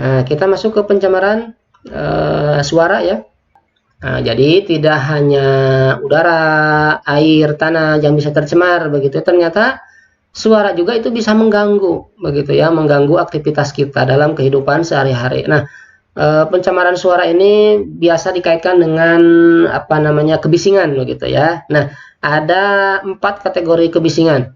Nah, kita masuk ke pencemaran suara ya. Nah, jadi tidak hanya udara, air, tanah yang bisa tercemar begitu. Ternyata suara juga itu bisa mengganggu begitu ya, mengganggu aktivitas kita dalam kehidupan sehari-hari. Nah, pencemaran suara ini biasa dikaitkan dengan apa namanya kebisingan begitu ya. Nah, ada 4 kategori kebisingan.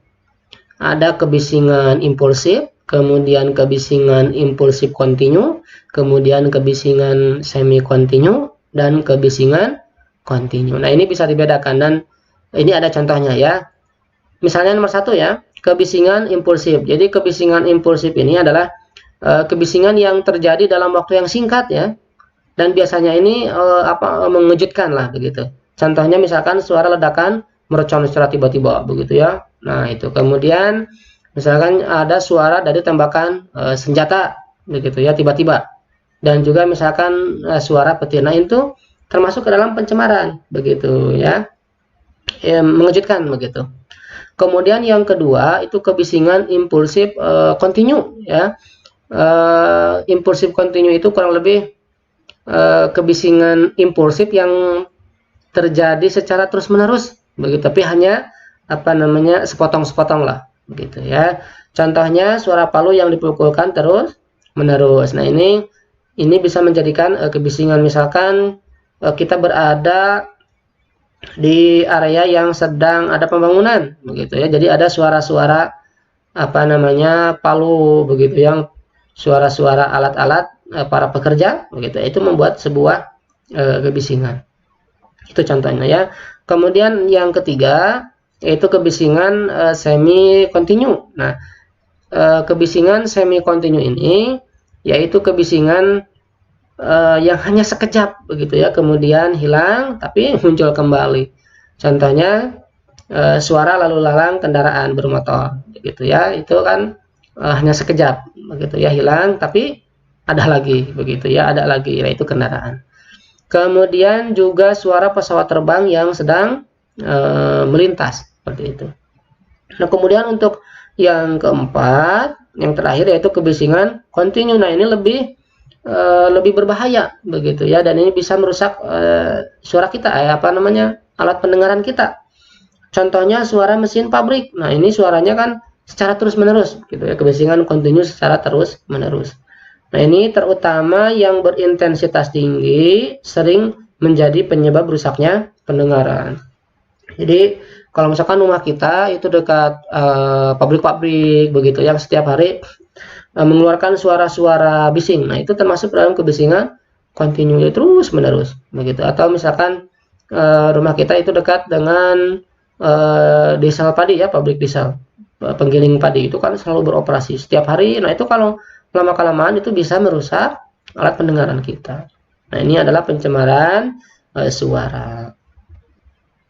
Ada kebisingan impulsif, kemudian kebisingan impulsif kontinu, kemudian kebisingan semi kontinu, dan kebisingan kontinu. Nah, ini bisa dibedakan dan ini ada contohnya ya. Misalnya nomor 1 ya, kebisingan impulsif. Jadi kebisingan impulsif ini adalah kebisingan yang terjadi dalam waktu yang singkat ya, dan biasanya ini mengejutkan lah begitu. Contohnya misalkan suara ledakan mercon secara tiba-tiba begitu ya. Nah, itu kemudian misalkan ada suara dari tembakan senjata begitu ya tiba-tiba, dan juga misalkan suara petir. Nah, itu termasuk ke dalam pencemaran begitu ya, mengejutkan begitu. Kemudian yang kedua itu kebisingan impulsif kontinu ya. Impulsif kontinu itu kurang lebih kebisingan impulsif yang terjadi secara terus-menerus begitu, tapi hanya apa namanya sepotong-sepotong lah begitu ya. Contohnya suara palu yang dipukulkan terus-menerus. Nah, ini bisa menjadikan kebisingan. Misalkan kita berada di area yang sedang ada pembangunan begitu ya, jadi ada suara-suara apa namanya palu begitu, yang suara-suara alat-alat para pekerja begitu, itu membuat sebuah kebisingan. Itu contohnya ya. Kemudian yang ketiga yaitu kebisingan semi kontinu. Nah, kebisingan semi kontinu ini yaitu kebisingan yang hanya sekejap begitu ya, kemudian hilang tapi muncul kembali. Contohnya suara lalu lalang kendaraan bermotor begitu ya, itu kan hanya sekejap begitu ya, hilang tapi ada lagi begitu ya, ada lagi, yaitu kendaraan. Kemudian juga suara pesawat terbang yang sedang melintas seperti itu. Nah, kemudian untuk yang keempat, yang terakhir yaitu kebisingan kontinu. Nah, ini lebih berbahaya begitu ya, dan ini bisa merusak suara kita, apa namanya, alat pendengaran kita. Contohnya suara mesin pabrik. Nah, ini suaranya kan secara terus-menerus gitu ya, kebisingan kontinu secara terus-menerus. Nah, ini terutama yang berintensitas tinggi sering menjadi penyebab rusaknya pendengaran. Jadi kalau misalkan rumah kita itu dekat pabrik-pabrik begitu yang setiap hari mengeluarkan suara-suara bising, nah itu termasuk dalam kebisingan kontinu terus-menerus begitu. Atau misalkan rumah kita itu dekat dengan diesel padi ya, pabrik diesel, penggiling padi itu kan selalu beroperasi setiap hari. Nah, itu kalau lama-kelamaan itu bisa merusak alat pendengaran kita. Nah, ini adalah pencemaran suara.